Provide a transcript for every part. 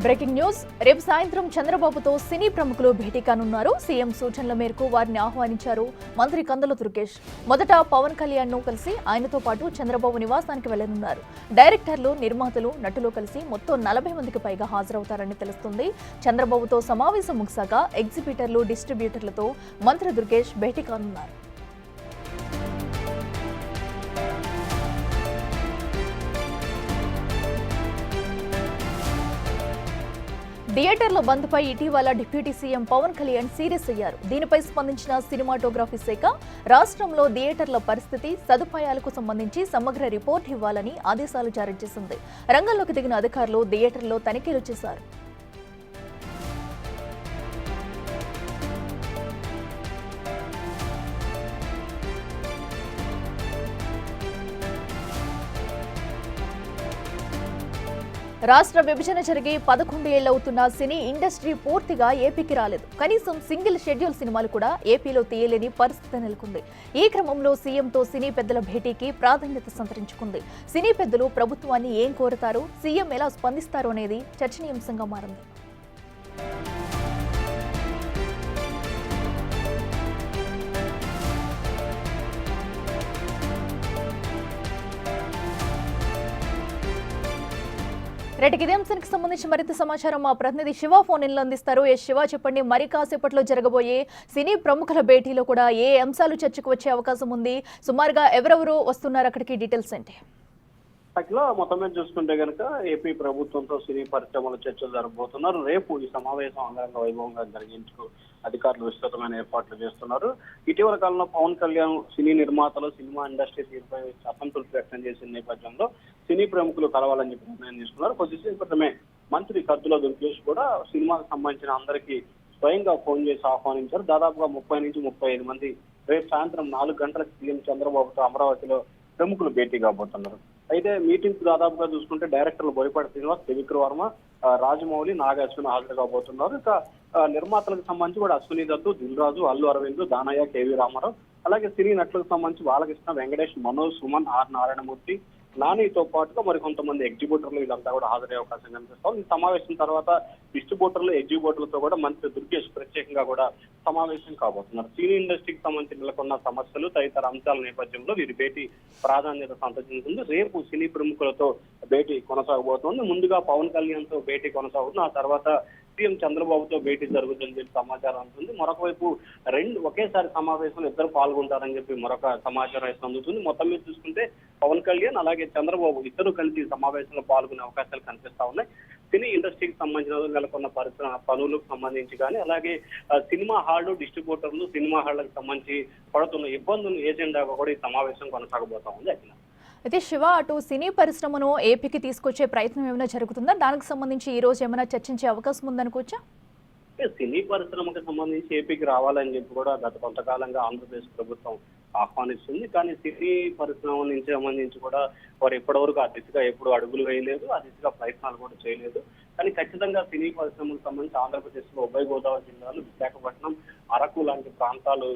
Breaking news. రేపు సాయంత్రం చంద్రబాబుతో సినీ ప్రముఖులు భేటీ కానున్నారు. సీఎం సూచనల మేరకు వారిని ఆహ్వానించారు మంత్రి కందుల దుర్గేష్. మొదట పవన్ కళ్యాణ్ ను కలిసి ఆయనతో పాటు చంద్రబాబు నివాసానికి వెళ్లనున్నారు. డైరెక్టర్లు, నిర్మాతలు, నటులు కలిసి మొత్తం 40 మందికి పైగా హాజరవుతారని తెలుస్తుంది. చంద్రబాబుతో సమావేశం ముగిసాక ఎగ్జిబిటర్లు, డిస్ట్రిబ్యూటర్లతో మంత్రి దుర్గేష్ భేటీ కానున్నారు. థియేటర్ల బంద్పై ఇటీవల deputy CM Pawan Kalyan serious అయ్యారు. దీనిపై స్పందించిన సినిమాటోగ్రఫీ శాఖ రాష్ట్రంలో థియేటర్ల పరిస్థితి, సదుపాయాలకు సంబంధించి సమగ్ర రిపోర్ట్ ఇవ్వాలని ఆదేశాలు జారీ చేసింది. రంగంలోకి దిగిన అధికారులు థియేటర్లో తనిఖీలు చేశారు. రాష్ట్ర విభజన జరిగి 11 ఏళ్లవుతున్న సినీ ఇండస్ట్రీ పూర్తిగా ఏపీకి రాలేదు. కనీసం సింగిల్ షెడ్యూల్ సినిమాలు కూడా ఏపీలో తీయలేని పరిస్థితి నెలకొంది. ఈ క్రమంలో సీఎంతో సినీ పెద్దల భేటీకి ప్రాధాన్యత సంతరించుకుంది. సినీ పెద్దలు ప్రభుత్వాన్ని ఏం కోరుతారు, సీఎం ఎలా స్పందిస్తారు అనేది చర్చనీయాంశంగా మారింది. రేటికి ఇదే అంశానికి సంబంధించి మరింత సమాచారం మా ప్రతినిధి శివ ఫోన్ ఇన్లో అందిస్తారు. శివ, చెప్పండి, మరి కాసేపట్లో జరగబోయే సినీ ప్రముఖుల భేటీలో కూడా ఏ అంశాలు చర్చకు వచ్చే అవకాశం ఉంది? సుమారుగా ఎవరెవరు వస్తున్నారు అక్కడికి? డీటెయిల్స్ ఏంటి? అట్లా మొత్తం మీద చూసుకుంటే కనుక ఏపీ ప్రభుత్వంతో సినీ పరిశ్రమల చర్చలు జరగబోతున్నారు. రేపు ఈ సమావేశం అంగరంగ వైభవంగా జరిగేందుకు అధికారులు విస్తృతమైన ఏర్పాట్లు చేస్తున్నారు. ఇటీవల కాలంలో పవన్ కళ్యాణ్ సినీ నిర్మాతలు, సినిమా ఇండస్ట్రీ తీరుపై అసంతృప్తి వ్యక్తం చేసిన నేపథ్యంలో సినీ ప్రముఖులు కలవాలని చెప్పి నిర్ణయం తీసుకున్నారు. కొద్దిసేపు క్రితమే మంత్రి కందుల దుర్గేష్ కూడా సినిమాకు సంబంధించిన అందరికీ స్వయంగా ఫోన్ చేసి ఆహ్వానించారు. దాదాపుగా 30 నుంచి 35 మంది రేపు సాయంత్రం 4 గంటలకు సీఎం చంద్రబాబుతో అమరావతిలో ప్రముఖులు భేటీ కాబోతున్నారు. అయితే మీటింగ్ దాదాపుగా చూసుకుంటే డైరెక్టర్లు బోయపాటి శ్రీనివాస్, త్రివిక్రమ్ వర్మ, రాజమౌళి, నాగ అశ్విన్ హాజరు కాబోతున్నారు. ఇక నిర్మాతలకు సంబంధించి కూడా అశ్విని దత్తు, దిల్ రాజు, అల్లు అరవింద్, దానయ్య, కేవీ రామారావు, అలాగే సినీ నటులకు సంబంధించి బాలకృష్ణ, వెంకటేష్, మనోజ్, సుమన్, ఆర్ నారాయణమూర్తి, నానితో పాటుగా మరి కొంతమంది ఎగ్జిబ్యూటర్లు వీళ్ళంతా కూడా హాజరయ్యే అవకాశం కనిపిస్తారు. ఈ సమావేశం తర్వాత డిస్ట్రిబ్యూటర్లు, ఎగ్జిబ్యూటర్లతో కూడా మంత్రి దుర్గేష్ ప్రత్యేకంగా కూడా సమావేశం కాబోతున్నారు. సినీ ఇండస్ట్రీకి సంబంధించి నెలకొన్న సమస్యలు, తదితర అంశాల నేపథ్యంలో వీరి భేటీ ప్రాధాన్యత సంతరించుకుంది. రేపు సినీ ప్రముఖులతో భేటీ కొనసాగబోతోంది. ముందుగా పవన్ కళ్యాణ్ తో భేటీ కొనసాగుతుంది. ఆ తర్వాత సీఎం చంద్రబాబుతో భేటీ జరుగుతుందని చెప్పి సమాచారం అందుతుంది. మరొక వైపు ఒకేసారి సమావేశంలో ఇద్దరు పాల్గొంటారని చెప్పి మరొక సమాచారం అయితే అందుతుంది. మొత్తం మీద చూసుకుంటే పవన్ కళ్యాణ్ అలాగే చంద్రబాబు ఇద్దరు కలిసి సమావేశంలో పాల్గొనే అవకాశాలు కనిపిస్తా ఉన్నాయి. సినీ ఇండస్ట్రీకి సంబంధించిన నెలకొన్న పనులకు సంబంధించి కానీ, అలాగే సినిమా హాళ్లు, డిస్ట్రిబ్యూటర్లు, సినిమా హాళ్లకు సంబంధించి పడుతున్న ఇబ్బందులు ఏజెండాగా కూడా ఈ సమావేశం కొనసాగబోతా ఉంది. అయితే శివ, అటు సినీ పరిశ్రమను ఏపీకి తీసుకొచ్చే ప్రయత్నం ఏమైనా జరుగుతుందా? దానికి సంబంధించి ఈ రోజు ఏమైనా చర్చించే అవకాశం ఉందనుకోవచ్చా? సినీ పరిశ్రమకు సంబంధించి ఏపీకి రావాలని చెప్పి కూడా గత కొంతకాలంగా ఆంధ్రప్రదేశ్ ప్రభుత్వం ఆహ్వానిస్తుంది. కానీ సినీ పరిశ్రమ నుంచి సంబంధించి కూడా వారు ఇప్పటివరకు ఆ దిశగా ఎప్పుడు అడుగులు వేయలేదు, ఆ దిశగా ప్రయత్నాలు కూడా చేయలేదు. కానీ ఖచ్చితంగా సినీ పరిశ్రమకు సంబంధించి ఆంధ్రప్రదేశ్ లో ఉభయ గోదావరి జిల్లాలు, విశాఖపట్నం, అరకు లాంటి ప్రాంతాలు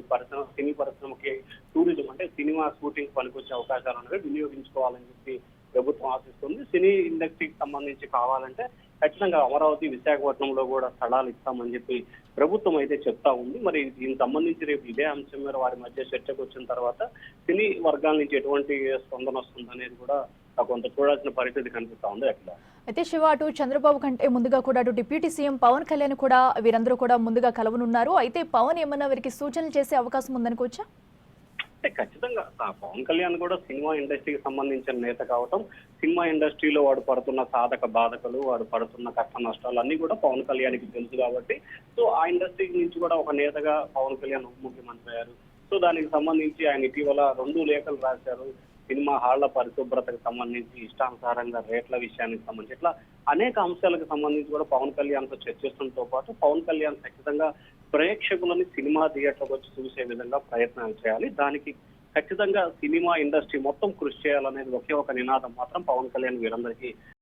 సినీ పరిశ్రమకి టూరిజం అంటే సినిమా షూటింగ్ పనికొచ్చే అవకాశాలు అనేవి వినియోగించుకోవాలని చెప్పి ప్రభుత్వం ఆశిస్తుంది. సినీ ఇండస్ట్రీకి సంబంధించి కావాలంటే ఖచ్చితంగా అమరావతి, విశాఖపట్నంలో కూడా స్థలాలు ఇస్తామని చెప్పి ప్రభుత్వం అయితే చెప్తా ఉంది. మరి దీనికి సంబంధించి రేపు ఇదే అంశం మీద వారి మధ్య చర్చకు వచ్చిన తర్వాత సినీ వర్గాల నుంచి ఎటువంటి స్పందన వస్తుంది అనేది కూడా కొంత చూడాల్సిన పరిస్థితి కనిపిస్తా ఉంది. అయితే శివ, అటు చంద్రబాబు కంటే ముందుగా కూడా అటు డిప్యూటీ సీఎం పవన్ కళ్యాణ్ కూడా వీరందరూ కూడా ముందుగా కలవనున్నారు. అయితే పవన్ ఏమన్నా వీరికి సూచనలు చేసే అవకాశం ఉందనుకోవచ్చా? ఖచ్చితంగా పవన్ కళ్యాణ్ కూడా సినిమా ఇండస్ట్రీకి సంబంధించిన నేత కావటం, సినిమా ఇండస్ట్రీలో వాడు పడుతున్న సాధక బాధకలు, వాడు పడుతున్న కష్ట నష్టాలు అన్ని కూడా పవన్ కళ్యాణ్కి తెలుసు కాబట్టి, సో ఆ ఇండస్ట్రీ నుంచి కూడా ఒక నేతగా పవన్ కళ్యాణ్ ఉప ముఖ్యమంత్రి అయ్యారు. సో దానికి సంబంధించి ఆయన ఇటీవల 2 లేఖలు రాశారు. సినిమా హాళ్ల పరిశుభ్రతకు సంబంధించి, ఇష్టానుసారంగా రేట్ల విషయానికి సంబంధించి, ఇట్లా అనేక అంశాలకు సంబంధించి కూడా పవన్ కళ్యాణ్ తో చర్చిస్తుండటంతో పాటు పవన్ కళ్యాణ్ ఖచ్చితంగా ప్రేక్షకులని సినిమా థియేటర్లకు వచ్చి చూసే విధంగా ప్రయత్నాలు చేయాలి. దానికి ఖచ్చితంగా సినిమా ఇండస్ట్రీ మొత్తం కృషి చేయాలనేది ఒకే ఒక నినాదం మాత్రం పవన్ కళ్యాణ్ వీరందరికీ